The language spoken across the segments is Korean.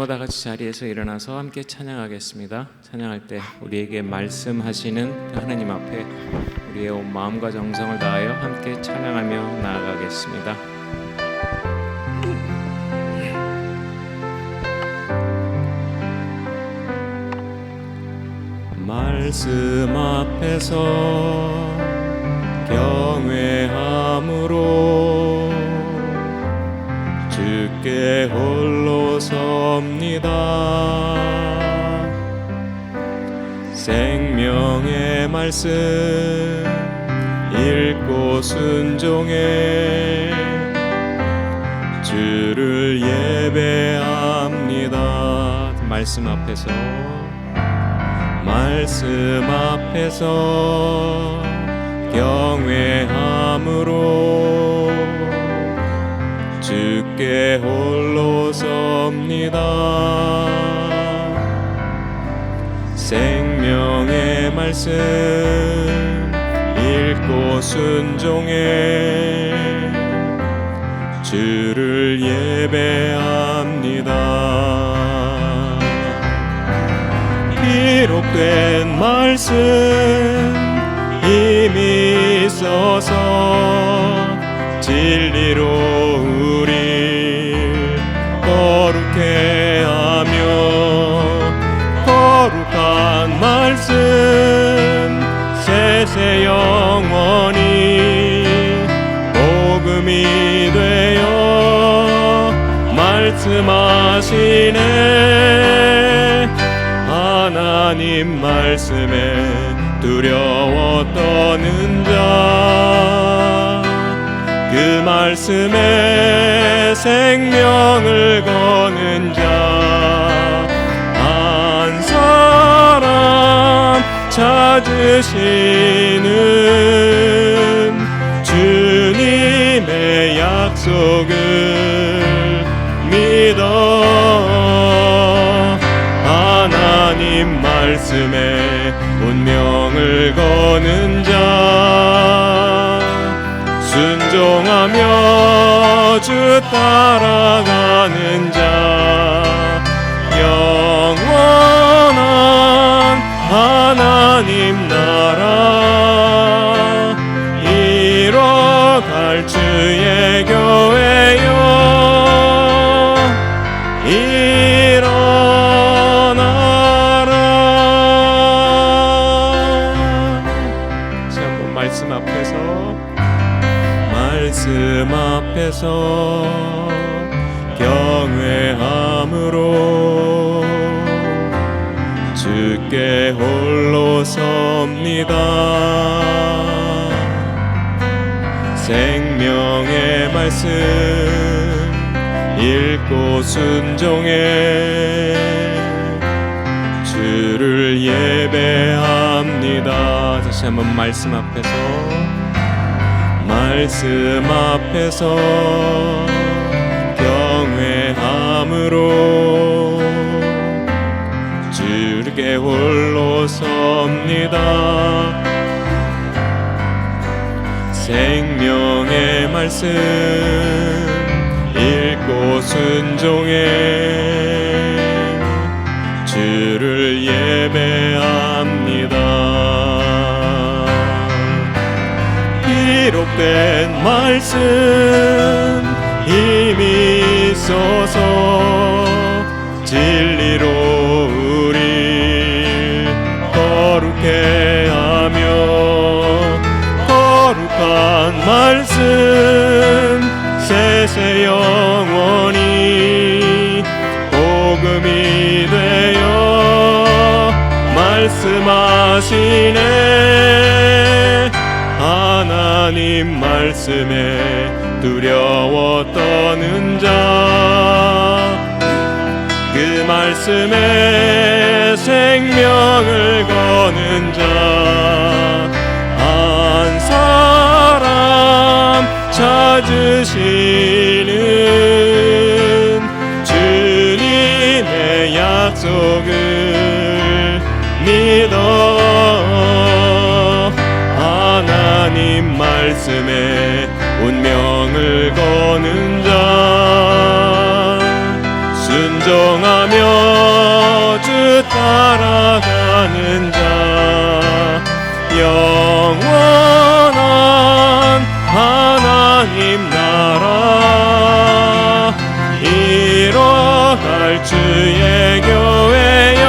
모두 다 같이 자리에서 일어나서 함께 찬양하겠습니다. 찬양할 때 우리에게 말씀하시는 하나님 앞에 우리의 온 마음과 정성을 다하여 함께 찬양하며 나아가겠습니다. 말씀 앞에서 경외함으로 주께 홀로 섭니다. 생명의 말씀 읽고 순종해 주를 예배합니다. 말씀 앞에서 경외함으로 주께 홀로 섭니다. 생명의 말씀 읽고 순종해 주를 예배합니다. 기록된 말씀 힘이 있어서 진리로 우릴 거룩해 하며 거룩한 말씀 세세 영원히 복음이 되어 말씀하시네. 하나님 말씀에 두려워 떠는 자 그 말씀에 생명을 거는 자 한 사람 찾으시는 주님의 약속을 믿어 하나님 말씀에 운명을 거는 자 순종하며 주 따라가는 자 영원한 하나님 나라 이뤄갈 주의 교회여 일어나라. 다시 한번 말씀 앞에서 경외함으로 주께 홀로 섭니다. 생명의 말씀 읽고 순종해 주를 예배합니다. 다시 한번 말씀 앞에서 경외함으로 주께 홀로 섭니다. 생명의 말씀 읽고 순종해 주를 예배합니다. 기록된 말씀 힘이 있어서 진리로 우릴 거룩해 하며 거룩한 말씀 세세 영원히 복음이 되어 말씀하시네. 하나님 말씀에 두려워 떠는 자 그 말씀에 생명을 거는 자 한 사람 찾으시는 주님의 약속을 믿어 하나님 말씀에 운명을 거는 자 순종 순종하며 주 따라가는 자 영원한 하나님 나라 이뤄갈 주의 교회여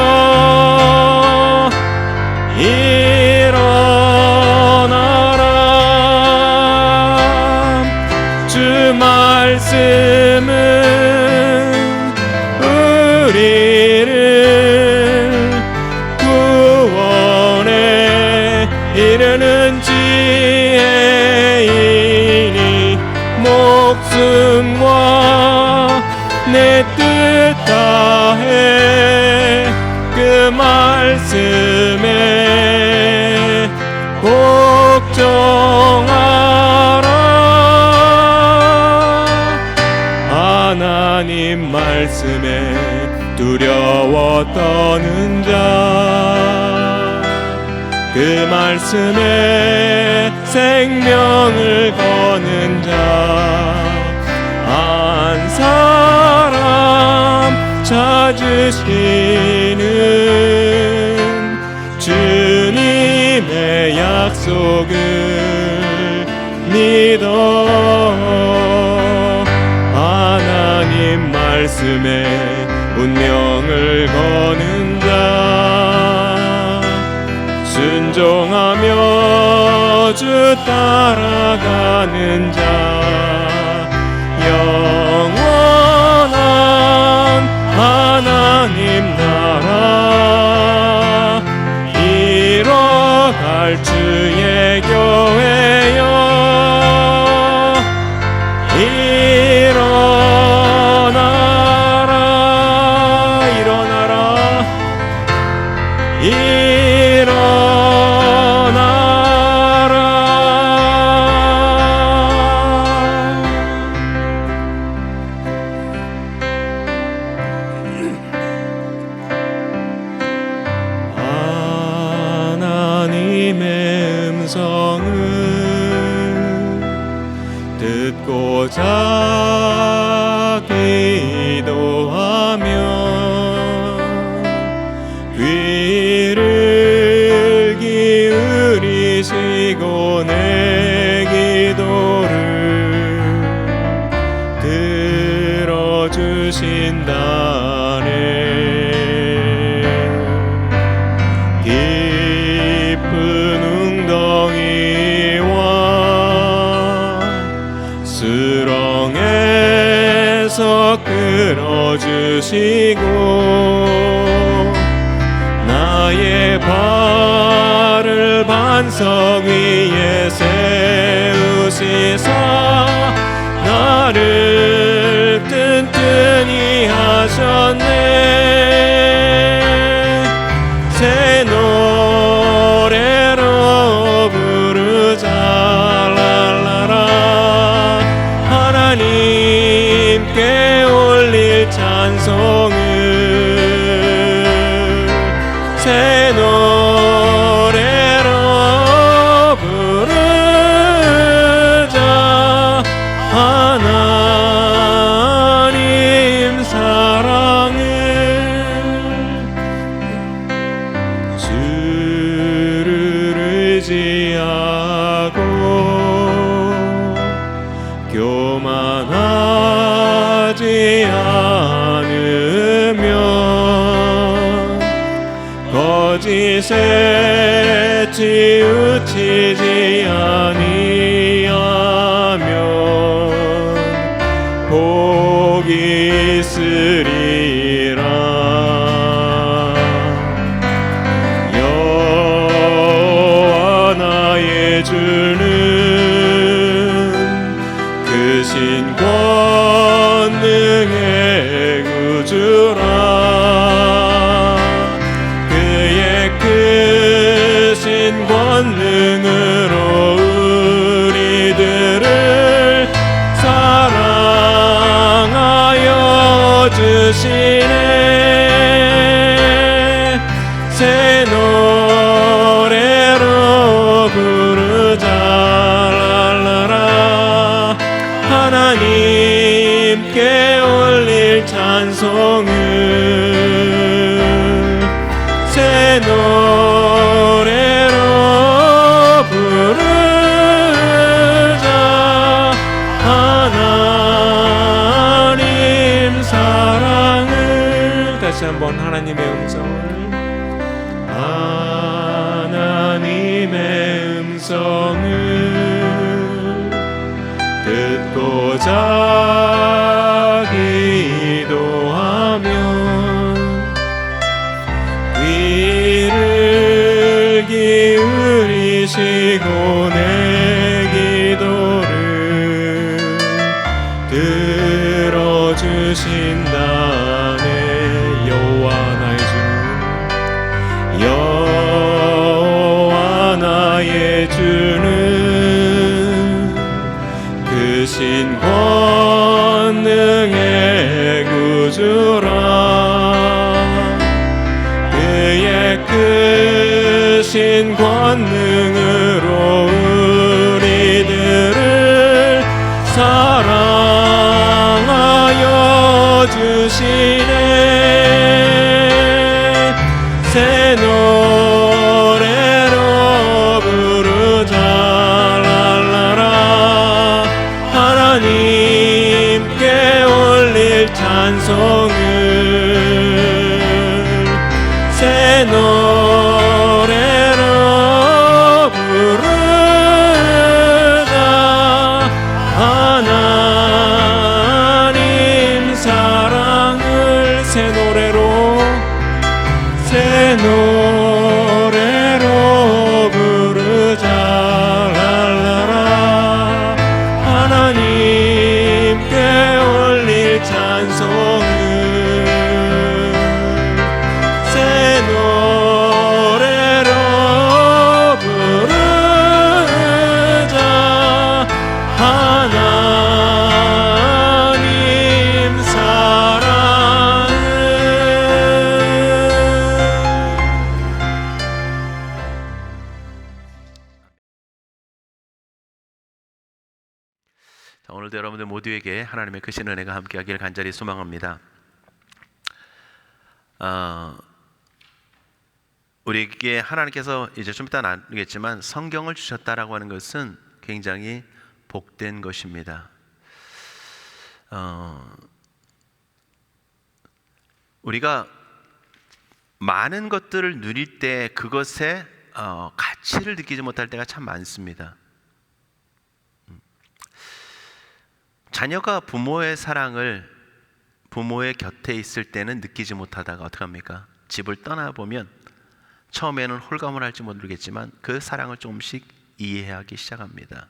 일어나라. 주 말씀은 우리를 구원에 이르는 지혜이니 목숨과 내 뜻 다해 그 말씀에 복종하라. 하나님 말씀에 두려워 떠는 자 그 말씀에 생명을 거는 자 한 사람 찾으시는 주님의 약속을 믿어 하나님 말씀에 운명을 거는 자 순종하며 주 따라가는 자 영원한 하나님 나라 이뤄갈 주의 교회여 일어나라. 일어나라. 하나님의 음성을 듣고자 기도하며 귀를 기울이시고 내 기도를 들어주신다네. 수렁에서 끌어주시고 나의 발을 반석 위에 세우시사 나를 튼튼히 하셨네. 새 노래로 부르자 랄라라. 하나님께 올릴 찬송을 새 노래로 부르자. 하나님 사랑을 주를 의지하고 교만하지 않으면 거짓에 치우치지 아니하면 복이 있으리라. 여호와 나의 주는 크신 권능의 구주라. 그의 크신 권능으로 우리들을 사랑하여 주시네. 새 노래로 부르자 랄라라. 하나님께 올릴 찬송을 다시 한번 하나님의 음성을, 하나님의 음성을 듣고자 기도하면 귀를 기울이시고 내 기도를 들어주신다네. 여호와 나의 주는, 여호와 나의 주는 크신 권능의 구주라. 그의 크신 권능으로 우리들을 사랑하여 주시네. 새 노래로 부르자 랄라라. 하나님께 올릴 찬송을 새 노래로 부르자. 하나님 사랑을 새 노래로 부르자 랄라라. 하나님께 올릴 찬송을 새 노래로 부르자. 하나님 사랑을. 자, 오늘도 여러분들 모두에게 하나님의 크신 은혜가 함께하기를 간절히 소망합니다. 우리에게 하나님께서 이제 좀 이따 나누겠지만 성경을 주셨다라고 하는 것은 굉장히 복된 것입니다. 우리가 많은 것들을 누릴 때 그것의 가치를 느끼지 못할 때가 참 많습니다. 자녀가 부모의 사랑을 부모의 곁에 있을 때는 느끼지 못하다가 어떻게 합니까? 집을 떠나보면 처음에는 홀감을 할지 모르겠지만 그 사랑을 조금씩 이해하기 시작합니다.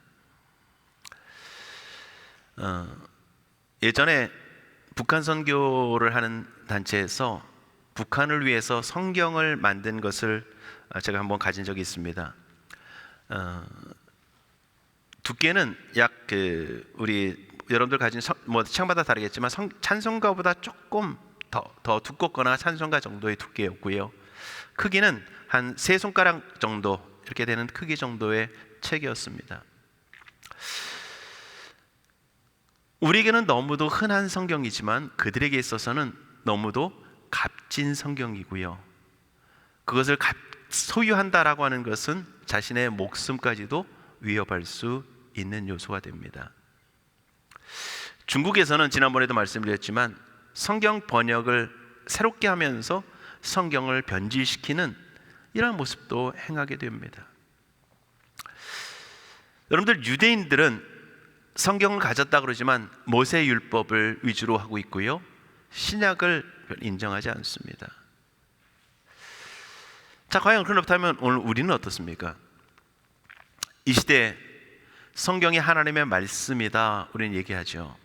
예전에 북한 선교를 하는 단체에서 북한을 위해서 성경을 만든 것을 제가 한번 가진 적이 있습니다. 두께는 약 우리 여러분들 가진 창마다 다르겠지만 찬송가보다 조금 더 두껍거나 찬송가 정도의 두께였고요. 크기는 한 3손가락 정도 이렇게 되는 크기 정도의 책이었습니다. 우리에게는 너무도 흔한 성경이지만 그들에게 있어서는 너무도 값진 성경이고요. 그것을 소유한다라고 하는 것은 자신의 목숨까지도 위협할 수 있는 요소가 됩니다. 중국에서는 지난번에도 말씀드렸지만 성경 번역을 새롭게 하면서 성경을 변질시키는 이러한 모습도 행하게 됩니다. 여러분들, 유대인들은 성경을 가졌다 그러지만 모세 율법을 위주로 하고 있고요, 신약을 인정하지 않습니다. 자, 과연 그렇다면 오늘 우리는 어떻습니까? 이 시대에 성경이 하나님의 말씀이다 우리는 얘기하죠.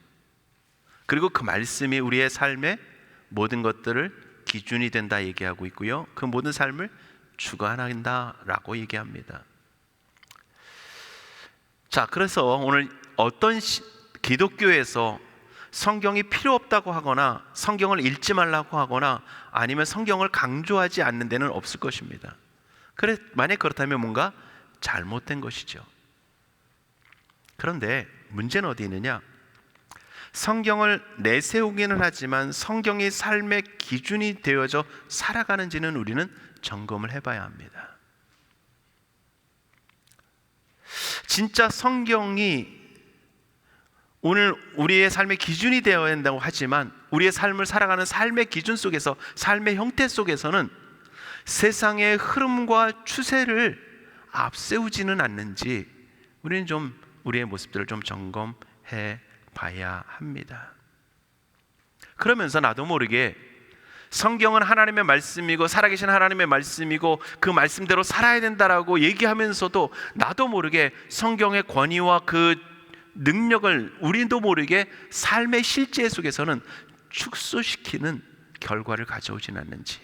그리고 그 말씀이 우리의 삶의 모든 것들을 기준이 된다 얘기하고 있고요, 그 모든 삶을 주관한다라고 얘기합니다. 자, 그래서 오늘 어떤 기독교에서 성경이 필요 없다고 하거나 성경을 읽지 말라고 하거나 아니면 성경을 강조하지 않는 데는 없을 것입니다. 만약 그렇다면 뭔가 잘못된 것이죠. 그런데 문제는 어디 있느냐? 성경을 내세우기는 하지만 성경이 삶의 기준이 되어져 살아가는지는 우리는 점검을 해봐야 합니다. 진짜 성경이 오늘 우리의 삶의 기준이 되어야 한다고 하지만 우리의 삶을 살아가는 삶의 기준 속에서, 삶의 형태 속에서는 세상의 흐름과 추세를 앞세우지는 않는지 우리는 좀 우리의 모습들을 좀 점검해 봐야 합니다. 그러면서 나도 모르게 성경은 하나님의 말씀이고 살아계신 하나님의 말씀이고 그 말씀대로 살아야 된다라고 얘기하면서도 나도 모르게 성경의 권위와 그 능력을 우리도 모르게 삶의 실제 속에서는 축소시키는 결과를 가져오진 않는지.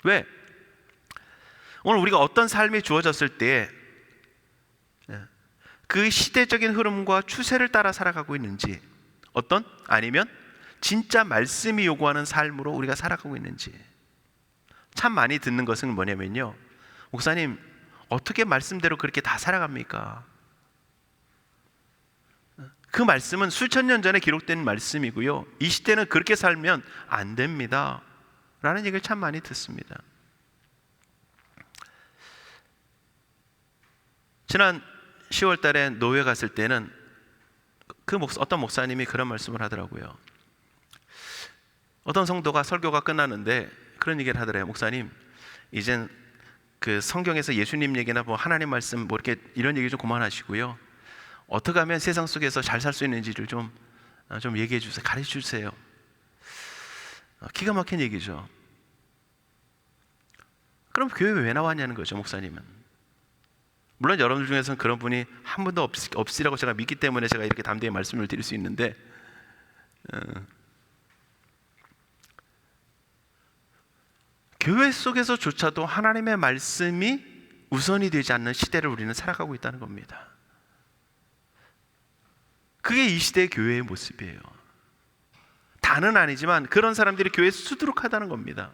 왜? 오늘 우리가 어떤 삶이 주어졌을 때 그 시대적인 흐름과 추세를 따라 살아가고 있는지, 아니면 진짜 말씀이 요구하는 삶으로 우리가 살아가고 있는지. 참 많이 듣는 것은 뭐냐면요, 목사님 어떻게 말씀대로 그렇게 다 살아갑니까? 그 말씀은 수천 년 전에 기록된 말씀이고요, 이 시대는 그렇게 살면 안 됩니다 라는 얘기를 참 많이 듣습니다. 지난 10월 달에 노회 갔을 때는 어떤 목사님이 그런 말씀을 하더라고요. 어떤 성도가 설교가 끝났는데 그런 얘기를 하더래요. 목사님, 이젠 그 성경에서 예수님 얘기나 뭐 하나님 말씀 뭐 이렇게 이런 얘기 좀 그만하시고요, 어떻게 하면 세상 속에서 잘 살 수 있는지를 좀 얘기해 주세요. 가르쳐 주세요. 기가 막힌 얘기죠. 그럼 교회 왜 나왔냐는 거죠, 목사님은. 물론 여러분들 중에서는 그런 분이 한 분도 없으리라고 제가 믿기 때문에 제가 이렇게 담대히 말씀을 드릴 수 있는데, 교회 속에서조차도 하나님의 말씀이 우선이 되지 않는 시대를 우리는 살아가고 있다는 겁니다. 그게 이 시대의 교회의 모습이에요. 다는 아니지만 그런 사람들이 교회에 수두룩하다는 겁니다.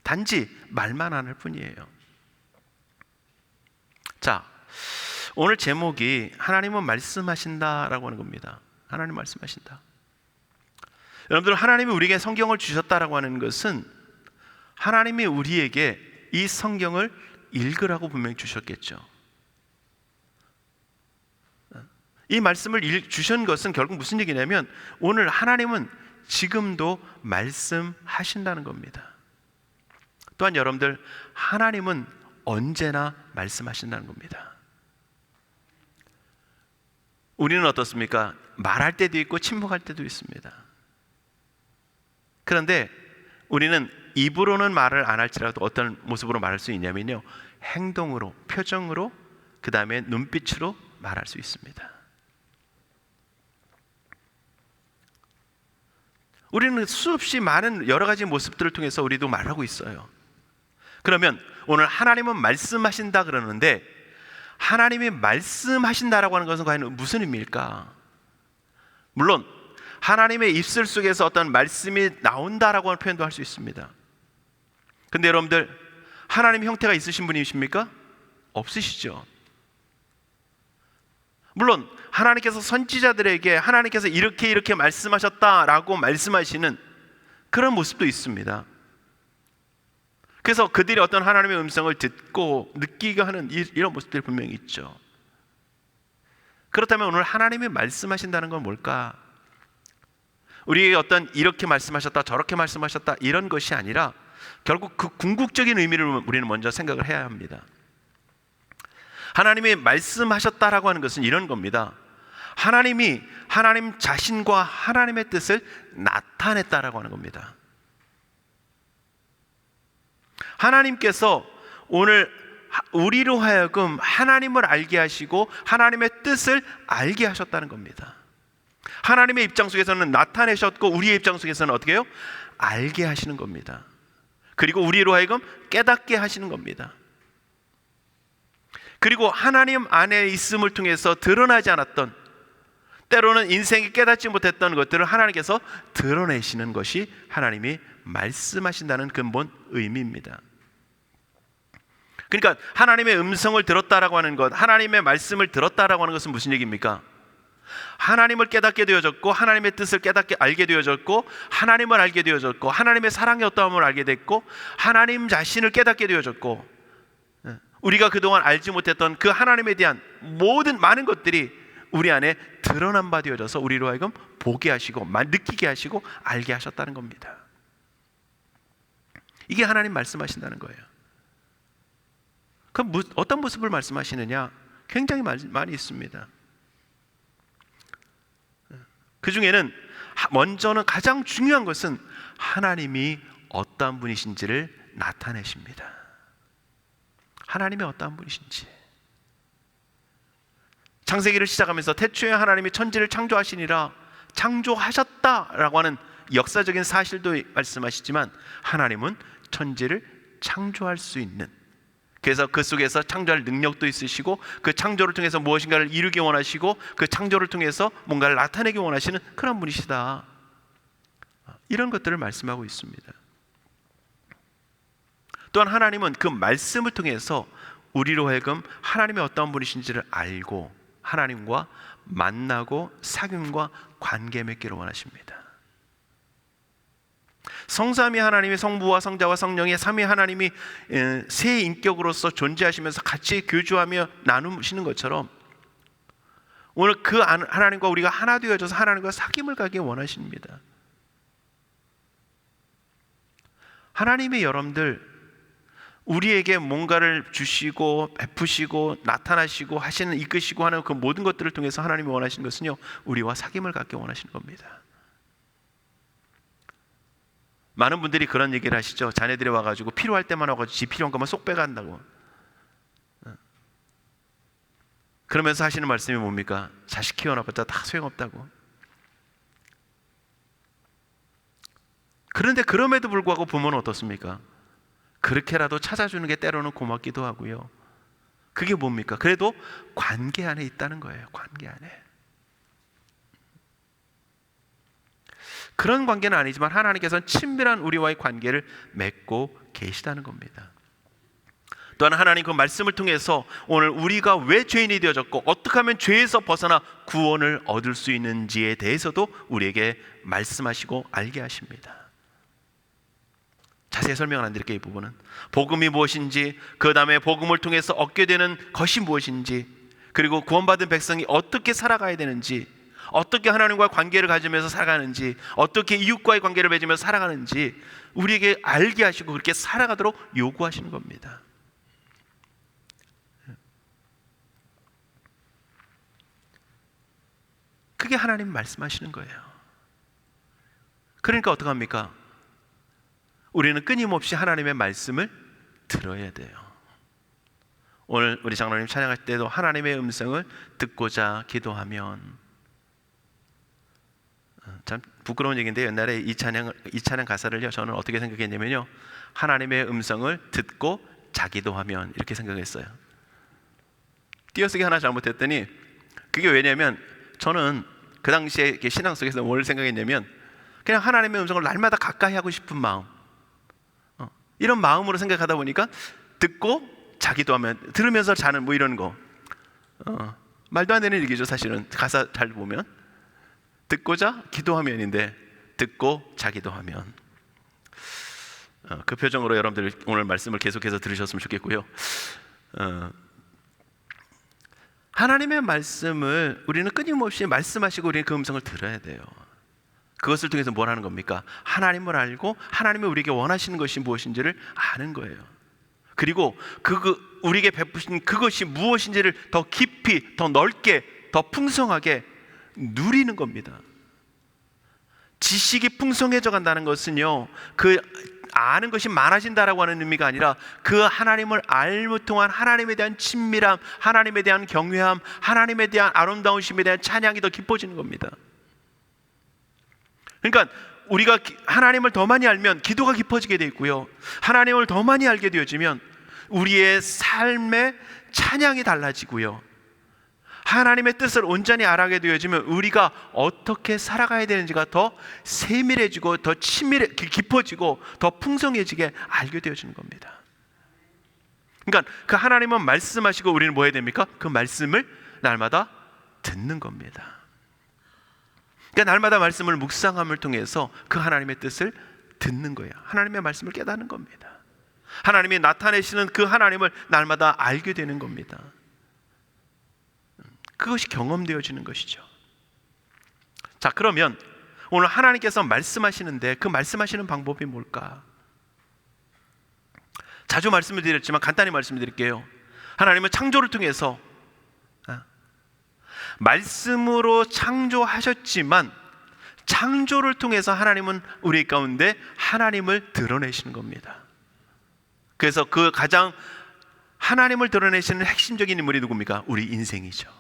단지 말만 안 할 뿐이에요. 자, 오늘 제목이 하나님은 말씀하신다라고 하는 겁니다. 하나님 말씀하신다. 여러분들, 하나님이 우리에게 성경을 주셨다라고 하는 것은 하나님이 우리에게 이 성경을 읽으라고 분명히 주셨겠죠. 이 말씀을 주신 것은 결국 무슨 얘기냐면 오늘 하나님은 지금도 말씀하신다는 겁니다. 또한 여러분들, 하나님은 언제나 말씀하신다는 겁니다. 우리는 어떻습니까? 말할 때도 있고 침묵할 때도 있습니다. 그런데 우리는 입으로는 말을 안 할지라도 어떤 모습으로 말할 수 있냐면요, 행동으로, 표정으로, 그 다음에 눈빛으로 말할 수 있습니다. 우리는 수없이 많은 여러 가지 모습들을 통해서 우리도 말하고 있어요. 그러면 오늘 하나님은 말씀하신다 그러는데, 하나님이 말씀하신다라고 하는 것은 과연 무슨 의미일까? 물론 하나님의 입술 속에서 어떤 말씀이 나온다라고 하는 표현도 할 수 있습니다. 근데 여러분들, 하나님 형태가 있으신 분이십니까? 없으시죠. 물론 하나님께서 선지자들에게 하나님께서 이렇게 말씀하셨다라고 말씀하시는 그런 모습도 있습니다. 그래서 그들이 어떤 하나님의 음성을 듣고 느끼게 하는 이런 모습들이 분명히 있죠. 그렇다면 오늘 하나님이 말씀하신다는 건 뭘까? 우리에게 어떤 이렇게 말씀하셨다 저렇게 말씀하셨다 이런 것이 아니라 결국 그 궁극적인 의미를 우리는 먼저 생각을 해야 합니다. 하나님이 말씀하셨다라고 하는 것은 이런 겁니다. 하나님이 하나님 자신과 하나님의 뜻을 나타냈다라고 하는 겁니다. 하나님께서 오늘 우리로 하여금 하나님을 알게 하시고 하나님의 뜻을 알게 하셨다는 겁니다. 하나님의 입장 속에서는 나타내셨고 우리의 입장 속에서는 어떻게 해요? 알게 하시는 겁니다. 그리고 우리로 하여금 깨닫게 하시는 겁니다. 그리고 하나님 안에 있음을 통해서 드러나지 않았던, 때로는 인생이 깨닫지 못했던 것들을 하나님께서 드러내시는 것이 하나님이 말씀하신다는 근본 의미입니다. 그러니까 하나님의 음성을 들었다라고 하는 것, 하나님의 말씀을 들었다라고 하는 것은 무슨 얘기입니까? 하나님을 깨닫게 되어졌고 하나님의 뜻을 깨닫게 알게 되어졌고 하나님을 알게 되어졌고 하나님의 사랑의 어떠함을 알게 됐고 하나님 자신을 깨닫게 되어졌고 우리가 그동안 알지 못했던 그 하나님에 대한 많은 것들이 우리 안에 드러난 바 되어져서 우리로 하여금 보게 하시고 느끼게 하시고 알게 하셨다는 겁니다. 이게 하나님 말씀하신다는 거예요. 그럼 어떤 모습을 말씀하시느냐? 굉장히 많이 있습니다. 그 중에는 먼저는 가장 중요한 것은 하나님이 어떠한 분이신지를 나타내십니다. 하나님이 어떠한 분이신지. 창세기를 시작하면서 태초에 하나님이 천지를 창조하시니라, 창조하셨다라고 하는 역사적인 사실도 말씀하시지만 하나님은 천지를 창조할 수 있는, 그래서 그 속에서 창조할 능력도 있으시고 그 창조를 통해서 무엇인가를 이루기 원하시고 그 창조를 통해서 뭔가를 나타내기 원하시는 그런 분이시다, 이런 것들을 말씀하고 있습니다. 또한 하나님은 그 말씀을 통해서 우리로 하여금 하나님이 어떤 분이신지를 알고 하나님과 만나고 사귐과 관계 맺기를 원하십니다. 성삼위 하나님이 성부와 성자와 성령의 삼위 하나님이 세 인격으로서 존재하시면서 같이 교주하며 나누시는 것처럼 오늘 그 하나님과 우리가 하나 되어져서 하나님과 사귐을 가기 원하십니다. 하나님이 여러분들 우리에게 뭔가를 주시고 베푸시고 나타나시고 하시는, 이끄시고 하는 그 모든 것들을 통해서 하나님이 원하시는 것은요, 우리와 사귐을 갖기 원하시는 겁니다. 많은 분들이 그런 얘기를 하시죠. 자녀들이 와가지고 필요할 때만 와가지고 지 필요한 것만 쏙 빼간다고. 그러면서 하시는 말씀이 뭡니까? 자식 키워놔봤자 다 소용없다고. 그런데 그럼에도 불구하고 부모는 어떻습니까? 그렇게라도 찾아주는 게 때로는 고맙기도 하고요. 그게 뭡니까? 그래도 관계 안에 있다는 거예요. 관계 안에. 그런 관계는 아니지만 하나님께서는 친밀한 우리와의 관계를 맺고 계시다는 겁니다. 또한 하나님 그 말씀을 통해서 오늘 우리가 왜 죄인이 되어졌고 어떻게 하면 죄에서 벗어나 구원을 얻을 수 있는지에 대해서도 우리에게 말씀하시고 알게 하십니다. 자세히 설명은 안 드릴게요. 이 부분은 복음이 무엇인지, 그 다음에 복음을 통해서 얻게 되는 것이 무엇인지, 그리고 구원받은 백성이 어떻게 살아가야 되는지, 어떻게 하나님과의 관계를 가지면서 살아가는지, 어떻게 이웃과의 관계를 맺으면서 살아가는지 우리에게 알게 하시고 그렇게 살아가도록 요구하시는 겁니다. 그게 하나님 말씀하시는 거예요. 그러니까 어떡합니까? 우리는 끊임없이 하나님의 말씀을 들어야 돼요. 오늘 우리 장로님 찬양할 때도 하나님의 음성을 듣고자 기도하면, 참 부끄러운 얘기인데 옛날에 이 찬양 가사를요 저는 어떻게 생각했냐면요, 하나님의 음성을 듣고 자기도 하면 이렇게 생각했어요. 띄어쓰기 하나 잘못했더니, 그게 왜냐면 저는 그 당시에 신앙 속에서 뭘 생각했냐면 그냥 하나님의 음성을 날마다 가까이 하고 싶은 마음, 이런 마음으로 생각하다 보니까 듣고 자기도 하면, 들으면서 자는 뭐 이런 거, 말도 안 되는 얘기죠. 사실은 가사 잘 보면 듣고자 기도하면인데 듣고 자기도 하면, 그 표정으로 여러분들 오늘 말씀을 계속해서 들으셨으면 좋겠고요. 하나님의 말씀을 우리는 끊임없이 말씀하시고 우리는 그 음성을 들어야 돼요. 그것을 통해서 뭘 하는 겁니까? 하나님을 알고 하나님이 우리에게 원하시는 것이 무엇인지를 아는 거예요. 그리고 우리에게 베푸신 그것이 무엇인지를 더 깊이, 더 넓게, 더 풍성하게 누리는 겁니다. 지식이 풍성해져 간다는 것은요, 그 아는 것이 많아진다라고 하는 의미가 아니라 그 하나님을 알무 통한 하나님에 대한 친밀함, 하나님에 대한 경외함, 하나님에 대한 아름다우심에 대한 찬양이 더 깊어지는 겁니다. 그러니까 우리가 하나님을 더 많이 알면 기도가 깊어지게 되어 있고요, 하나님을 더 많이 알게 되어지면 우리의 삶의 찬양이 달라지고요, 하나님의 뜻을 온전히 알아가게 되어지면 우리가 어떻게 살아가야 되는지가 더 세밀해지고 더 깊어지고 더 풍성해지게 알게 되어지는 겁니다. 그러니까 그 하나님은 말씀하시고 우리는 뭐 해야 됩니까? 그 말씀을 날마다 듣는 겁니다. 그러니까 날마다 말씀을 묵상함을 통해서 그 하나님의 뜻을 듣는 거예요. 하나님의 말씀을 깨닫는 겁니다. 하나님이 나타내시는 그 하나님을 날마다 알게 되는 겁니다. 그것이 경험되어지는 것이죠. 자, 그러면 오늘 하나님께서 말씀하시는데 그 말씀하시는 방법이 뭘까? 자주 말씀을 드렸지만 간단히 말씀드릴게요. 하나님은 창조를 통해서 말씀으로 창조하셨지만 창조를 통해서 하나님은 우리 가운데 하나님을 드러내시는 겁니다. 그래서 그 가장 하나님을 드러내시는 핵심적인 인물이 누굽니까? 우리 인생이죠.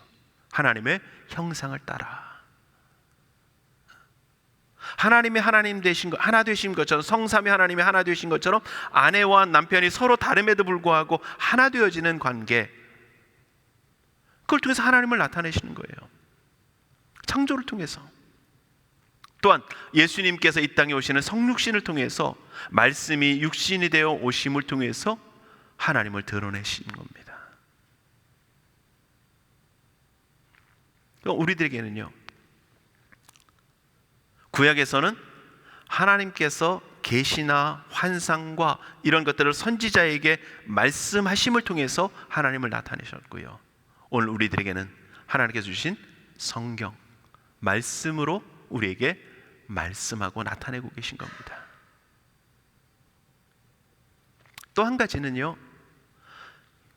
하나님의 형상을 따라 하나님이 하나님 되신 것, 하나 되신 것처럼, 성삼위 하나님이 하나 되신 것처럼 아내와 남편이 서로 다름에도 불구하고 하나 되어지는 관계, 그걸 통해서 하나님을 나타내시는 거예요. 창조를 통해서. 또한 예수님께서 이 땅에 오시는 성육신을 통해서, 말씀이 육신이 되어 오심을 통해서 하나님을 드러내시는 겁니다. 우리들에게는요, 구약에서는 하나님께서 계시나 환상과 이런 것들을 선지자에게 말씀하심을 통해서 하나님을 나타내셨고요, 오늘 우리들에게는 하나님께서 주신 성경, 말씀으로 우리에게 말씀하고 나타내고 계신 겁니다. 또 한 가지는요,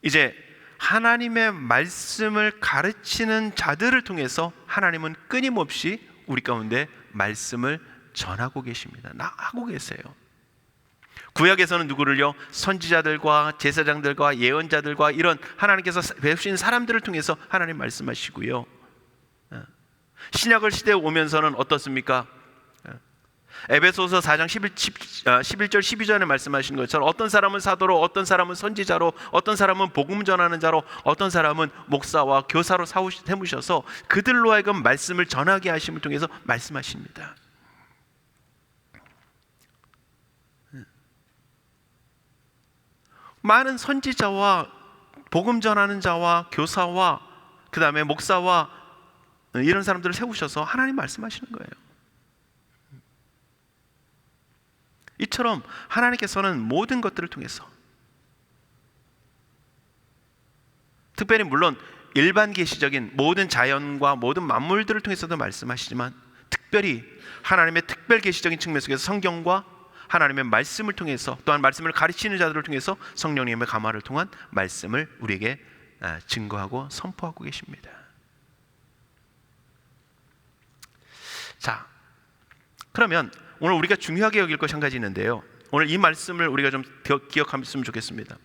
이제 하나님의 말씀을 가르치는 자들을 통해서 하나님은 끊임없이 우리 가운데 말씀을 전하고 계십니다. 하고 계세요. 구약에서는 누구를요? 선지자들과 제사장들과 예언자들과 이런 하나님께서 배우신 사람들을 통해서 하나님 말씀하시고요, 신약을 시대에 오면서는 어떻습니까? 에베소서 4장 11절 12절에 말씀하신 것처럼 어떤 사람은 사도로, 어떤 사람은 선지자로, 어떤 사람은 복음 전하는 자로, 어떤 사람은 목사와 교사로 세우셔서 그들로 하여금 말씀을 전하게 하심을 통해서 말씀하십니다. 많은 선지자와 복음 전하는 자와 교사와 그 다음에 목사와 이런 사람들을 세우셔서 하나님 말씀하시는 거예요. 이처럼 하나님께서는 모든 것들을 통해서, 특별히 물론 일반 계시적인 모든 자연과 모든 만물들을 통해서도 말씀하시지만, 특별히 하나님의 특별 계시적인 측면 속에서 성경과 하나님의 말씀을 통해서, 또한 말씀을 가르치는 자들을 통해서 성령님의 감화를 통한 말씀을 우리에게 증거하고 선포하고 계십니다. 자, 그러면 오늘 우리가 중요하게 여길 것이 한 가지 있는데요, 오늘 이 말씀을 우리가 좀 기억하면 좋겠습니다.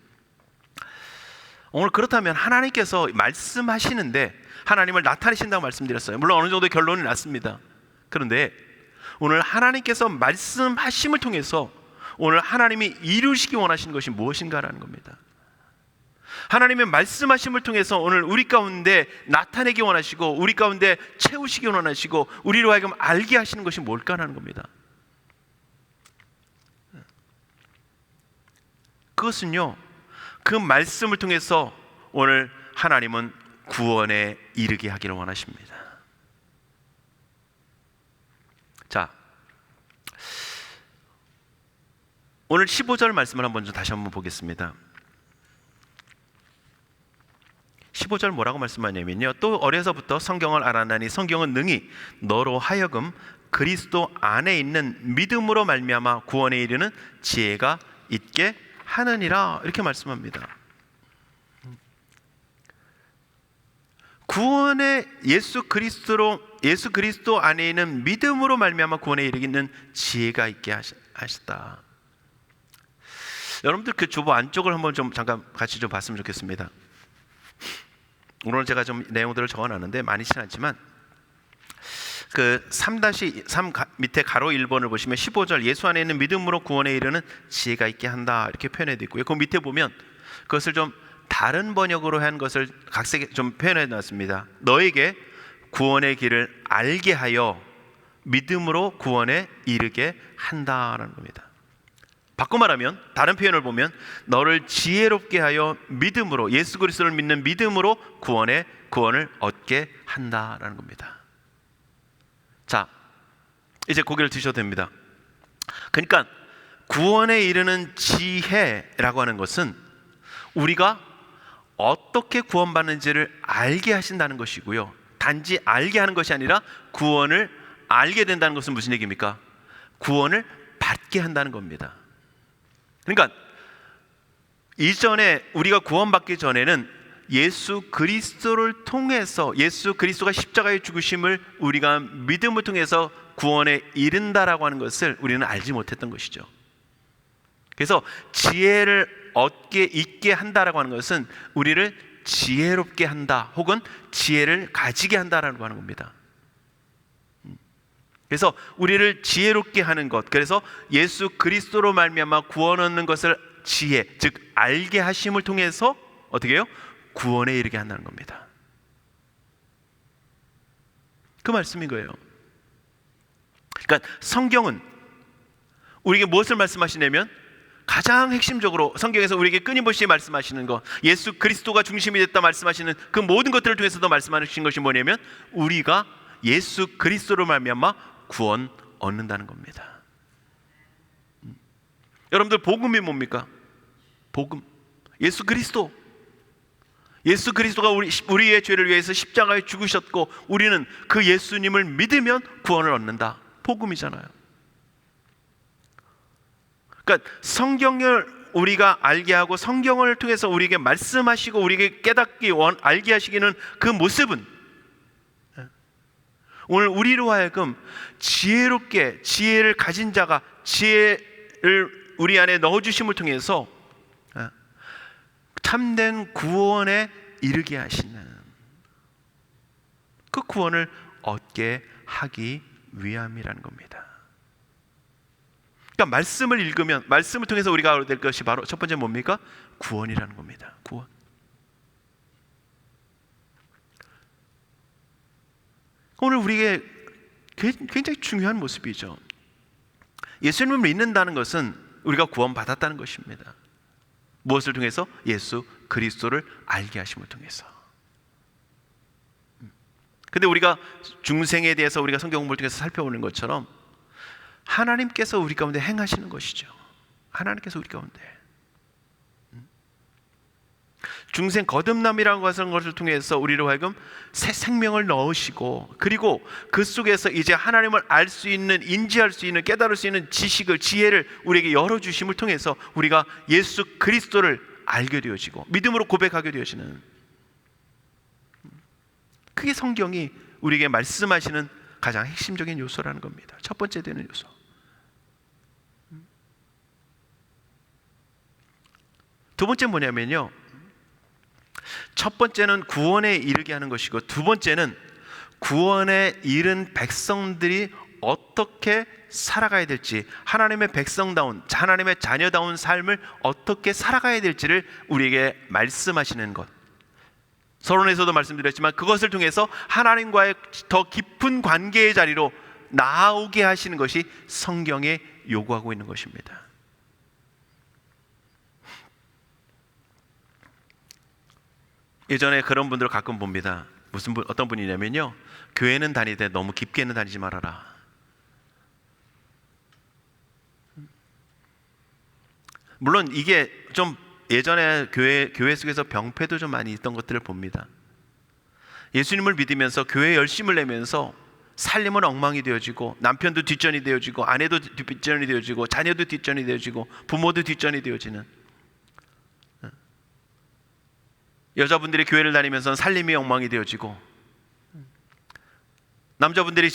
오늘 그렇다면 하나님께서 말씀하시는데 하나님을 나타내신다고 말씀드렸어요. 물론 어느 정도 결론이 났습니다. 그런데 오늘 하나님께서 말씀하심을 통해서 오늘 하나님이 이루시기 원하시는 것이 무엇인가라는 겁니다. 하나님의 말씀하심을 통해서 오늘 우리 가운데 나타내기 원하시고, 우리 가운데 채우시기 원하시고, 우리로 하여금 알게 하시는 것이 뭘까라는 겁니다. 그것은요, 그 말씀을 통해서 오늘 하나님은 구원에 이르게 하기를 원하십니다. 자, 오늘 15절 말씀을 다시 한번 보겠습니다. 15절 뭐라고 말씀하냐면요, 또 어려서부터 성경을 알았나니 성경은 능히 너로 하여금 그리스도 안에 있는 믿음으로 말미암아 구원에 이르는 지혜가 있게 하느니라, 이렇게 말씀합니다. 구원에 예수 그리스도 안에 있는 믿음으로 말미암아 구원에 이르기는 지혜가 있게 하시다. 여러분들 그 주보 안쪽을 한번 좀 잠깐 같이 좀 봤으면 좋겠습니다. 오늘 제가 좀 내용들을 적어놨는데 많이는 않지만, 그 3-3 밑에 가로 1번을 보시면 15절 예수 안에 있는 믿음으로 구원에 이르는 지혜가 있게 한다, 이렇게 표현해 있고요. 그 밑에 보면 그것을 좀 다른 번역으로 한 것을 각색에 좀 표현해 놨습니다. 너에게 구원의 길을 알게 하여 믿음으로 구원에 이르게 한다라는 겁니다. 바꿔 말하면, 다른 표현을 보면 너를 지혜롭게 하여 믿음으로, 예수 그리스도를 믿는 믿음으로 구원을 얻게 한다라는 겁니다. 자, 이제 고개를 드셔도 됩니다. 그러니까 구원에 이르는 지혜라고 하는 것은 우리가 어떻게 구원받는지를 알게 하신다는 것이고요. 단지 알게 하는 것이 아니라 구원을 알게 된다는 것은 무슨 얘기입니까? 구원을 받게 한다는 겁니다. 그러니까 이전에 우리가 구원받기 전에는 예수 그리스도를 통해서, 예수 그리스도가 십자가의 죽으심을 우리가 믿음을 통해서 구원에 이른다라고 하는 것을 우리는 알지 못했던 것이죠. 그래서 지혜를 얻게 있게 한다라고 하는 것은 우리를 지혜롭게 한다, 혹은 지혜를 가지게 한다라고 하는 겁니다. 그래서 우리를 지혜롭게 하는 것, 그래서 예수 그리스도로 말미암아 구원 얻는 것을 지혜, 즉 알게 하심을 통해서 어떻게 해요? 구원에 이르게 한다는 겁니다. 그 말씀인 거예요. 그러니까 성경은 우리에게 무엇을 말씀하시냐면, 가장 핵심적으로 성경에서 우리에게 끊임없이 말씀하시는 것, 예수 그리스도가 중심이 됐다 말씀하시는 그 모든 것들을 통해서도 말씀하신 것이 뭐냐면, 우리가 예수 그리스도로 말미암아 구원 얻는다는 겁니다. 여러분들, 복음이 뭡니까? 복음, 예수 그리스도. 예수 그리스도가 우리의 죄를 위해서 십자가에 죽으셨고, 우리는 그 예수님을 믿으면 구원을 얻는다. 복음이잖아요. 그러니까 성경을 우리가 알게 하고 성경을 통해서 우리에게 말씀하시고 우리에게 깨닫기 알게 하시기는 그 모습은 오늘 우리로 하여금 지혜롭게, 지혜를 가진 자가 지혜를 우리 안에 넣어주심을 통해서 참된 구원에 이르게 하시는, 그 구원을 얻게 하기 위함이라는 겁니다. 그러니까 말씀을 읽으면, 말씀을 통해서 우리가 알게 될 것이 바로 첫 번째 뭡니까? 구원이라는 겁니다. 구원. 오늘 우리에게 굉장히 중요한 모습이죠. 예수님을 믿는다는 것은 우리가 구원받았다는 것입니다. 무엇을 통해서? 예수 그리스도를 알게 하심을 통해서. 근데 우리가 중생에 대해서 우리가 성경 공부를 통해서 살펴보는 것처럼 하나님께서 우리 가운데 행하시는 것이죠. 하나님께서 우리 가운데 중생 거듭남이라는 것을 통해서 우리로 하여금 새 생명을 넣으시고, 그리고 그 속에서 이제 하나님을 알 수 있는, 인지할 수 있는, 깨달을 수 있는 지식을, 지혜를 우리에게 열어주심을 통해서 우리가 예수 그리스도를 알게 되어지고 믿음으로 고백하게 되어지는, 그게 성경이 우리에게 말씀하시는 가장 핵심적인 요소라는 겁니다. 첫 번째 되는 요소. 두 번째는 뭐냐면요, 첫 번째는 구원에 이르게 하는 것이고, 두 번째는 구원에 이른 백성들이 어떻게 살아가야 될지, 하나님의 백성다운, 하나님의 자녀다운 삶을 어떻게 살아가야 될지를 우리에게 말씀하시는 것. 서론에서도 말씀드렸지만 그것을 통해서 하나님과의 더 깊은 관계의 자리로 나아오게 하시는 것이 성경에 요구하고 있는 것입니다. 예전에 그런 분들을 가끔 봅니다. 어떤 분이냐면요, 교회는 다니되 너무 깊게는 다니지 말아라. 물론 이게 좀 예전에 교회 속에서 병폐도 좀 많이 있던 것들을 봅니다. 예수님을 믿으면서 교회에 열심을 내면서 살림은 엉망이 되어지고, 남편도 뒷전이 되어지고, 아내도 뒷전이 되어지고, 자녀도 뒷전이 되어지고, 부모도 뒷전이 되어지는, 여자분들이 교회를 다니면서 살림이 엉망이 되어지고, 남자분들이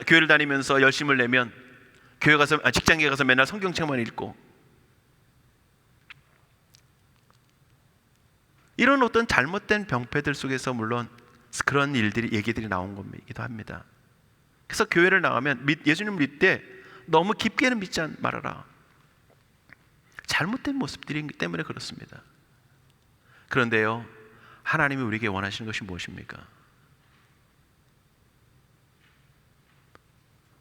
교회를 다니면서 열심을 내면 직장에 가서 맨날 성경책만 읽고, 이런 어떤 잘못된 병폐들 속에서 물론 그런 얘기들이 나온 것이기도 합니다. 그래서 교회를 나가면 예수님을 믿을 때 너무 깊게는 믿지 말아라. 잘못된 모습들이기 때문에 그렇습니다. 그런데요, 하나님이 우리에게 원하시는 것이 무엇입니까?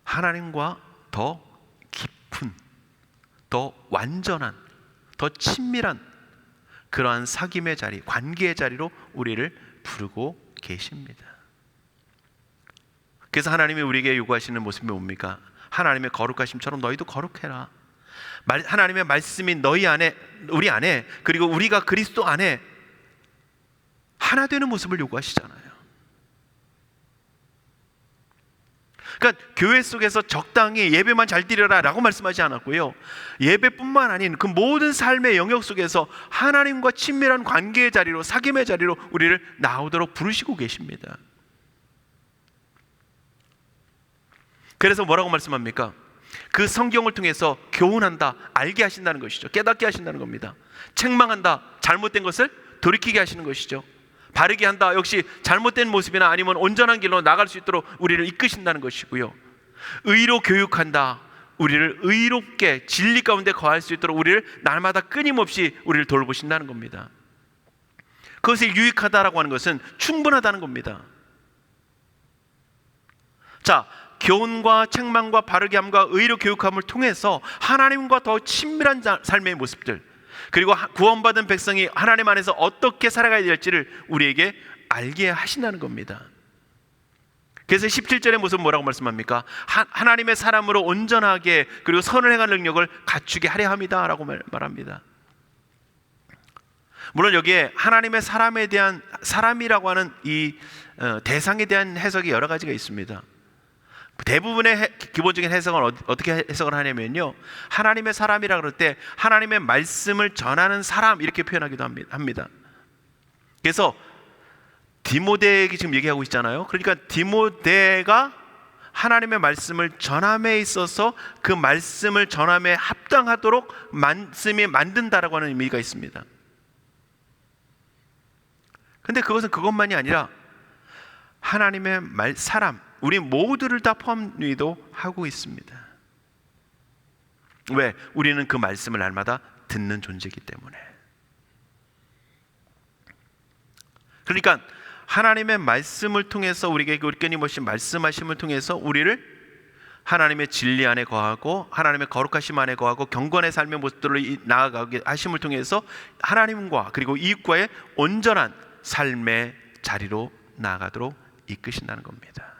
하나님과 더 깊은, 더 완전한, 더 친밀한 그러한 사귐의 자리, 관계의 자리로 우리를 부르고 계십니다. 그래서 하나님이 우리에게 요구하시는 모습이 뭡니까? 하나님의 거룩하심처럼 너희도 거룩해라. 하나님의 말씀이 너희 안에, 우리 안에, 그리고 우리가 그리스도 안에 하나 되는 모습을 요구하시잖아요. 그러니까 교회 속에서 적당히 예배만 잘 드려라 라고 말씀하지 않았고요, 예배뿐만 아닌 그 모든 삶의 영역 속에서 하나님과 친밀한 관계의 자리로, 사귐의 자리로 우리를 나오도록 부르시고 계십니다. 그래서 뭐라고 말씀합니까? 그 성경을 통해서 교훈한다, 알게 하신다는 것이죠. 깨닫게 하신다는 겁니다. 책망한다, 잘못된 것을 돌이키게 하시는 것이죠. 바르게 한다, 역시 잘못된 모습이나 아니면 온전한 길로 나갈 수 있도록 우리를 이끄신다는 것이고요. 의로 교육한다, 우리를 의롭게 진리 가운데 거할 수 있도록 우리를 날마다 끊임없이 우리를 돌보신다는 겁니다. 그것이 유익하다라고 하는 것은 충분하다는 겁니다. 자, 교훈과 책망과 바르게 함과 의로 교육함을 통해서 하나님과 더 친밀한 삶의 모습들, 그리고 구원받은 백성이 하나님 안에서 어떻게 살아가야 될지를 우리에게 알게 하신다는 겁니다. 그래서 17절의 모습은 뭐라고 말씀합니까? 하나님의 사람으로 온전하게 그리고 선을 행할 능력을 갖추게 하려 합니다 라고 말합니다. 물론 여기에 하나님의 사람에 대한, 사람이라고 하는 이 대상에 대한 해석이 여러 가지가 있습니다. 대부분의 기본적인 해석은 어떻게 해석을 하냐면요, 하나님의 사람이라 그럴 때 하나님의 말씀을 전하는 사람 이렇게 표현하기도 합니다. 그래서 디모데에게 지금 얘기하고 있잖아요. 그러니까 디모데가 하나님의 말씀을 전함에 있어서 그 말씀을 전함에 합당하도록 말씀이 만든다라고 하는 의미가 있습니다. 근데 그것은 그것만이 아니라 하나님의 사람, 우리 모두를 다 포함도 하고 있습니다. 왜? 우리는 그 말씀을 날마다 듣는 존재이기 때문에. 그러니까 하나님의 말씀을 통해서 우리에게 끊임없이 말씀하심을 통해서 우리를 하나님의 진리 안에 거하고 하나님의 거룩하심 안에 거하고 경건의 삶의 모습들로 나아가게 하심을 통해서 하나님과 그리고 이웃과의 온전한 삶의 자리로 나아가도록 이끄신다는 겁니다.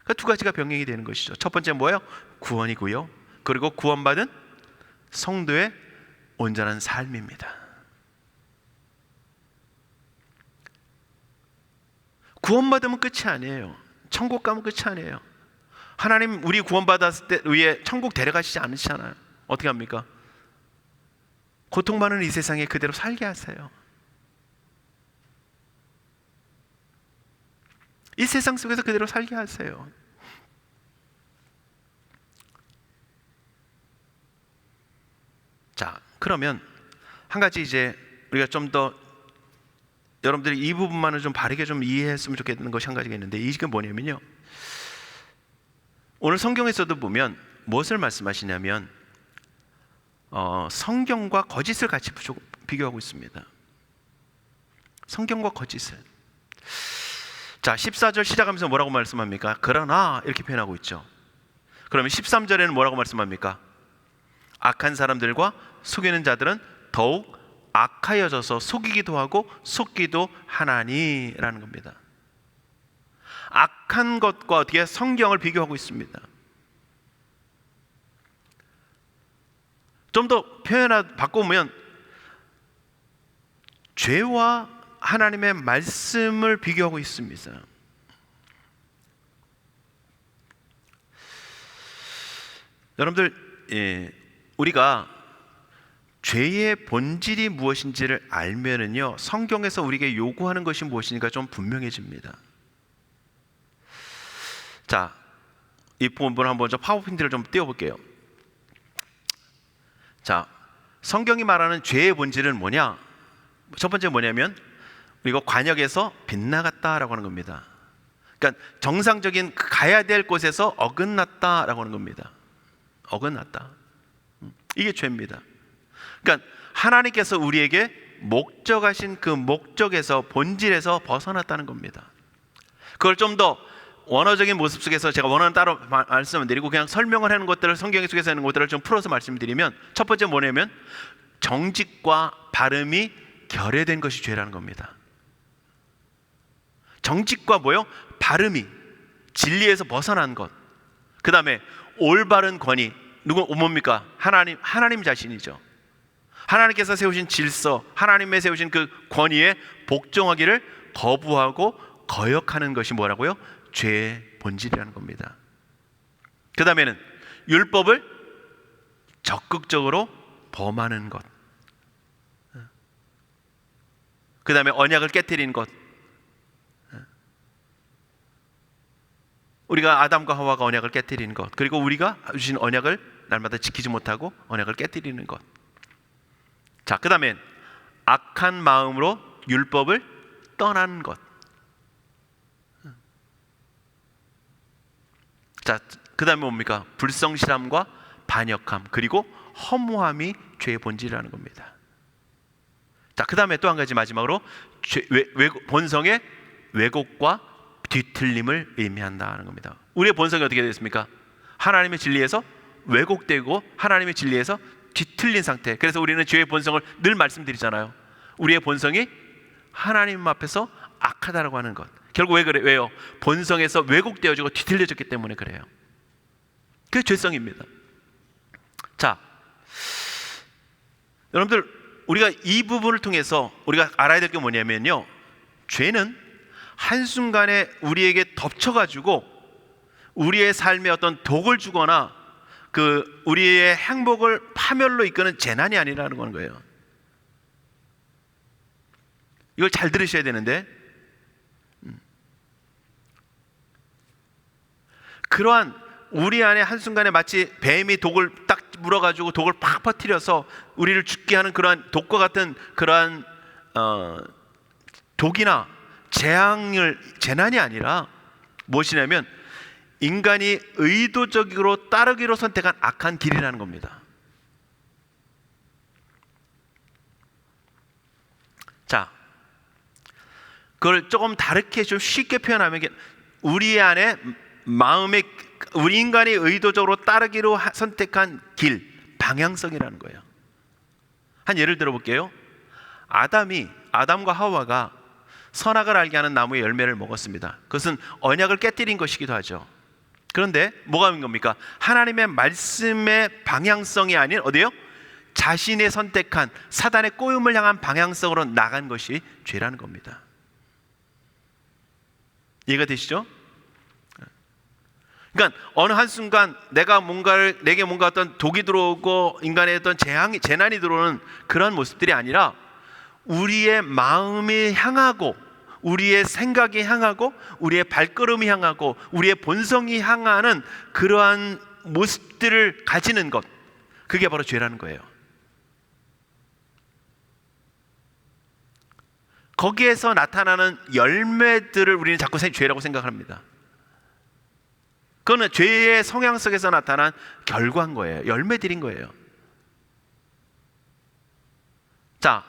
그 두 가지가 병행이 되는 것이죠. 첫 번째 뭐예요? 구원이고요, 그리고 구원받은 성도의 온전한 삶입니다. 구원받으면 끝이 아니에요. 천국 가면 끝이 아니에요. 하나님 우리 구원받았을 때 위에 천국 데려가시지 않으시잖아요. 어떻게 합니까? 고통받는 이 세상에 그대로 살게 하세요. 이 세상 속에서 그대로 살게 하세요. 자, 그러면 한 가지 이제 우리가 좀 더 여러분들이 이 부분만은 좀 바르게 좀 이해했으면 좋겠는 것이 한 가지가 있는데, 이게 뭐냐면요, 오늘 성경에서도 보면 무엇을 말씀하시냐면 성경과 거짓을 같이 비교하고 있습니다. 성경과 거짓을. 자, 14절 시작하면서 뭐라고 말씀합니까? 그러나 이렇게 표현하고 있죠. 그러면 13절에는 뭐라고 말씀합니까? 악한 사람들과 속이는 자들은 더욱 악하여져서 속이기도 하고 속기도 하나니라는 겁니다. 악한 것과 어떻게 성경을 비교하고 있습니다. 좀 더 바꿔보면 죄와 하나님의 말씀을 비교하고 있습니다. 여러분들, 우리가 죄의 본질이 무엇인지를 알면은요, 성경에서 우리에게 요구하는 것이 무엇인가 좀 분명해집니다. 자, 이 부분 한번 저 파워포인트를 좀 띄워볼게요. 자, 성경이 말하는 죄의 본질은 뭐냐? 첫 번째 뭐냐면 우리가 관역에서 빗나갔다라고 하는 겁니다. 그러니까 정상적인 가야 될 곳에서 어긋났다라고 하는 겁니다. 어긋났다. 이게 죄입니다. 그러니까 하나님께서 우리에게 목적하신 그 목적에서, 본질에서 벗어났다는 겁니다. 그걸 좀 더 원어적인 모습 속에서 제가 원어는 따로 말씀을 드리고 그냥 설명을 하는 것들을, 성경 속에서 하는 것들을 좀 풀어서 말씀드리면, 첫 번째 뭐냐면 정직과 발음이 결여된 것이 죄라는 겁니다. 정직과 뭐요? 발음이, 진리에서 벗어난 것. 그 다음에 올바른 권위. 누구 뭡니까? 하나님 자신이죠. 하나님께서 세우신 질서, 하나님의 세우신 그 권위에 복종하기를 거부하고 거역하는 것이 뭐라고요? 죄의 본질이라는 겁니다. 그 다음에는 율법을 적극적으로 범하는 것, 그 다음에 언약을 깨뜨리는 것. 우리가 아담과 하와가 언약을 깨뜨리는 것, 그리고 우리가 주신 언약을 날마다 지키지 못하고 언약을 깨뜨리는 것. 자, 그 다음에 악한 마음으로 율법을 떠나는 것. 자, 그 다음에 뭡니까? 불성실함과 반역함, 그리고 허무함이 죄의 본질이라는 겁니다. 자, 그 다음에 또 한 가지 마지막으로 본성의 왜곡과 뒤틀림을 의미한다는 겁니다. 우리의 본성이 어떻게 되겠습니까? 하나님의 진리에서 왜곡되고 하나님의 진리에서 뒤틀린 상태. 그래서 우리는 죄의 본성을 늘 말씀드리잖아요. 우리의 본성이 하나님 앞에서 악하다라고 하는 것. 결국 왜 그래? 왜요? 본성에서 왜곡되어지고 뒤틀려졌기 때문에 그래요. 그게 죄성입니다. 자, 여러분들, 우리가 이 부분을 통해서 우리가 알아야 될 게 뭐냐면요, 죄는 한순간에 우리에게 덮쳐가지고 우리의 삶에 어떤 독을 주거나 그 우리의 행복을 파멸로 이끄는 재난이 아니라는 거예요. 이걸 잘 들으셔야 되는데, 그러한 우리 안에 한순간에 마치 뱀이 독을 딱 물어가지고 독을 팍 퍼뜨려서 우리를 죽게 하는 그러한 독과 같은 그러한 독이나 재난이 아니라 무엇이냐면 인간이 의도적으로 따르기로 선택한 악한 길이라는 겁니다. 자, 그걸 조금 다르게 좀 쉽게 표현하면 우리 안에 우리 인간이 의도적으로 따르기로 선택한 길, 방향성이라는 거예요. 한 예를 들어볼게요. 아담과 하와가 선악을 알게 하는 나무의 열매를 먹었습니다. 그것은 언약을 깨뜨린 것이기도 하죠. 그런데 뭐가 된 겁니까? 하나님의 말씀의 방향성이 아닌 어디요? 자신의 선택한 사단의 꼬임을 향한 방향성으로 나간 것이 죄라는 겁니다. 이해가 되시죠? 그러니까 어느 한순간 내게 뭔가 어떤 독이 들어오고 인간의 어떤 재난이 들어오는 그런 모습들이 아니라 우리의 마음이 향하고 우리의 생각이 향하고 우리의 발걸음이 향하고 우리의 본성이 향하는 그러한 모습들을 가지는 것, 그게 바로 죄라는 거예요. 거기에서 나타나는 열매들을 우리는 자꾸 죄라고 생각합니다. 그거는 죄의 성향 속에서 나타난 결과인 거예요. 열매들인 거예요. 자,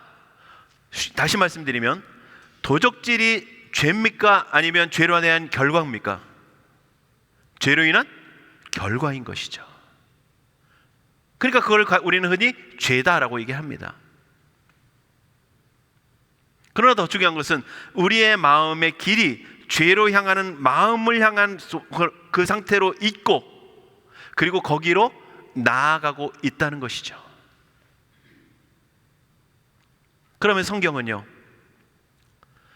다시 말씀드리면 도적질이 죄입니까? 아니면 죄로 인한 결과입니까? 죄로 인한 결과인 것이죠. 그러니까 그걸 우리는 흔히 죄다라고 얘기합니다. 그러나 더 중요한 것은 우리의 마음의 길이 죄로 향하는 마음을 향한 그 상태로 있고 그리고 거기로 나아가고 있다는 것이죠. 그러면 성경은요,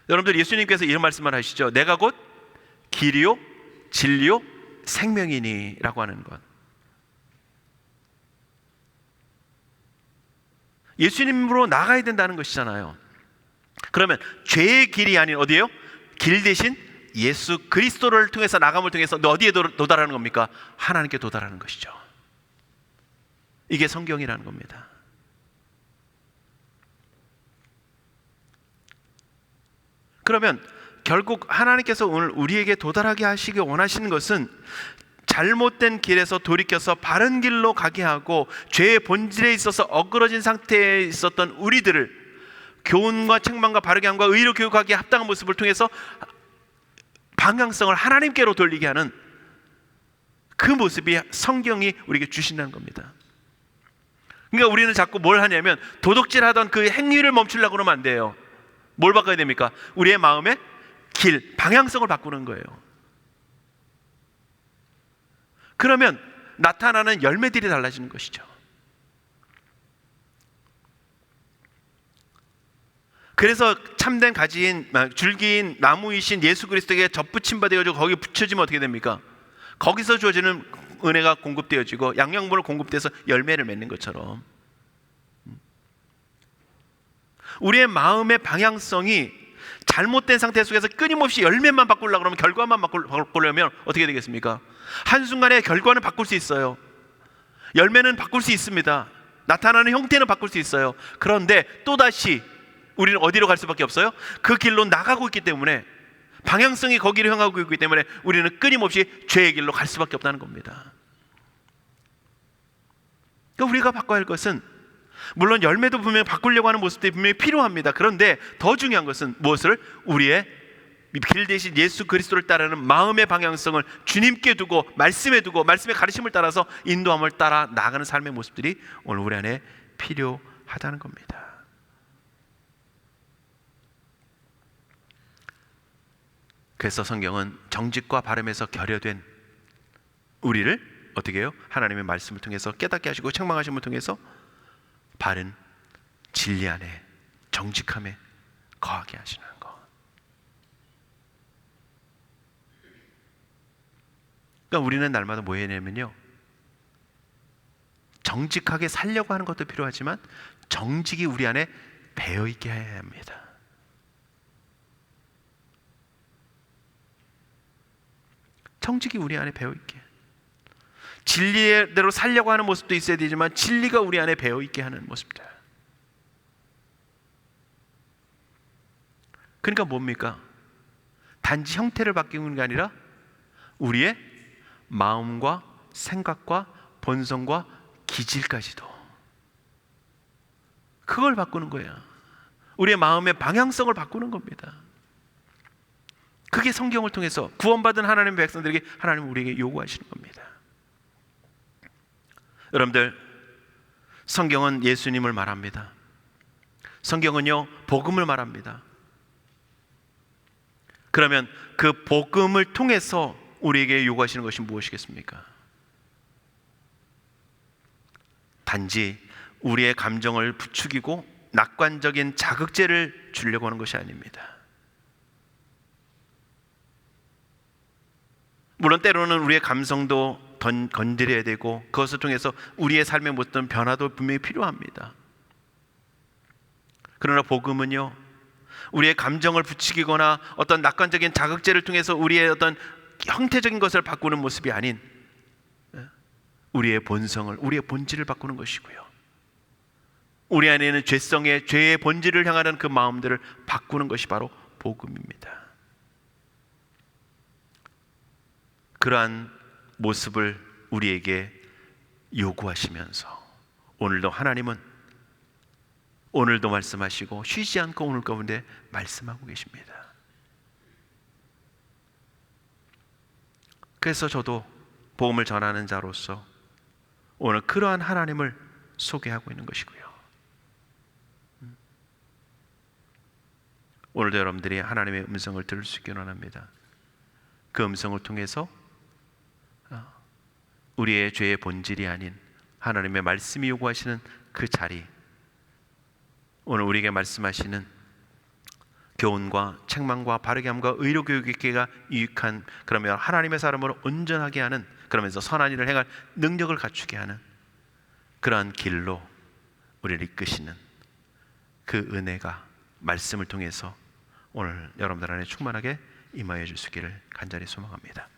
여러분들 예수님께서 이런 말씀을 하시죠. 내가 곧 길이요 진리요 생명이니 라고 하는 것. 예수님으로 나가야 된다는 것이잖아요. 그러면 죄의 길이 아닌 어디예요? 길 대신 예수 그리스도를 통해서 나감을 통해서 어디에 도달하는 겁니까? 하나님께 도달하는 것이죠. 이게 성경이라는 겁니다. 그러면 결국 하나님께서 오늘 우리에게 도달하게 하시기 원하시는 것은 잘못된 길에서 돌이켜서 바른 길로 가게 하고 죄의 본질에 있어서 어그러진 상태에 있었던 우리들을 교훈과 책망과 바르게 함과 의로 교육하기에 합당한 모습을 통해서 방향성을 하나님께로 돌리게 하는 그 모습이 성경이 우리에게 주신다는 겁니다. 그러니까 우리는 자꾸 뭘 하냐면 도둑질하던 그 행위를 멈추려고 그러면 안 돼요. 뭘 바꿔야 됩니까? 우리의 마음의 길, 방향성을 바꾸는 거예요. 그러면 나타나는 열매들이 달라지는 것이죠. 그래서 참된 가지인 줄기인 나무이신 예수 그리스도에게 접붙임 받아가지고 거기 붙여지면 어떻게 됩니까? 거기서 주어지는 은혜가 공급되어지고 양양분을 공급돼서 열매를 맺는 것처럼 우리의 마음의 방향성이 잘못된 상태 속에서 끊임없이 열매만 바꾸려고 그러면 결과만 바꾸려면 어떻게 되겠습니까? 한순간에 결과는 바꿀 수 있어요. 열매는 바꿀 수 있습니다. 나타나는 형태는 바꿀 수 있어요. 그런데 또다시 우리는 어디로 갈 수밖에 없어요? 그 길로 나가고 있기 때문에, 방향성이 거기로 향하고 있기 때문에 우리는 끊임없이 죄의 길로 갈 수밖에 없다는 겁니다. 그러니까 우리가 바꿔야 할 것은, 물론 열매도 분명히 바꾸려고 하는 모습들이 분명히 필요합니다. 그런데 더 중요한 것은 무엇을? 우리의 길 대신 예수 그리스도를 따르는 마음의 방향성을 주님께 두고 말씀에 두고 말씀의 가르침을 따라서 인도함을 따라 나아가는 삶의 모습들이 오늘 우리 안에 필요하다는 겁니다. 그래서 성경은 정직과 바름에서 결여된 우리를 어떻게 해요? 하나님의 말씀을 통해서 깨닫게 하시고 책망하심을 통해서 바른 진리 안에 정직함에 거하게 하시는 것. 그러니까 우리는 날마다 뭐 해야 되냐면요, 정직하게 살려고 하는 것도 필요하지만 정직이 우리 안에 배어있게 해야 합니다. 정직이 우리 안에 배어있게, 진리대로 살려고 하는 모습도 있어야 되지만 진리가 우리 안에 배어있게 하는 모습들. 그러니까 뭡니까? 단지 형태를 바뀌는 게 아니라 우리의 마음과 생각과 본성과 기질까지도, 그걸 바꾸는 거예요. 우리의 마음의 방향성을 바꾸는 겁니다. 그게 성경을 통해서 구원받은 하나님의 백성들에게 하나님 우리에게 요구하시는 겁니다. 여러분들, 성경은 예수님을 말합니다. 성경은요, 복음을 말합니다. 그러면 그 복음을 통해서 우리에게 요구하시는 것이 무엇이겠습니까? 단지 우리의 감정을 부추기고 낙관적인 자극제를 주려고 하는 것이 아닙니다. 물론 때로는 우리의 감성도 건드려야 되고 그것을 통해서 우리의 삶의 어떤 변화도 분명히 필요합니다. 그러나 복음은요, 우리의 감정을 부추기거나 어떤 낙관적인 자극제를 통해서 우리의 어떤 형태적인 것을 바꾸는 모습이 아닌 우리의 본성을, 우리의 본질을 바꾸는 것이고요, 우리 안에 있는 죄의 본질을 향하는 그 마음들을 바꾸는 것이 바로 복음입니다. 그러한 모습을 우리에게 요구하시면서 오늘도 하나님은 오늘도 말씀하시고 쉬지 않고 오늘 가운데 말씀하고 계십니다. 그래서 저도 복음을 전하는 자로서 오늘 그러한 하나님을 소개하고 있는 것이고요, 오늘도 여러분들이 하나님의 음성을 들을 수 있기를 원합니다. 그 음성을 통해서 우리의 죄의 본질이 아닌 하나님의 말씀이 요구하시는 그 자리, 오늘 우리에게 말씀하시는 교훈과 책망과 바르게 함과 의로 교육에게가 유익한, 그러면 하나님의 사람으로 온전하게 하는, 그러면서 선한 일을 행할 능력을 갖추게 하는 그러한 길로 우리를 이끄시는 그 은혜가 말씀을 통해서 오늘 여러분들 안에 충만하게 임하여 줄 수 있기를 간절히 소망합니다.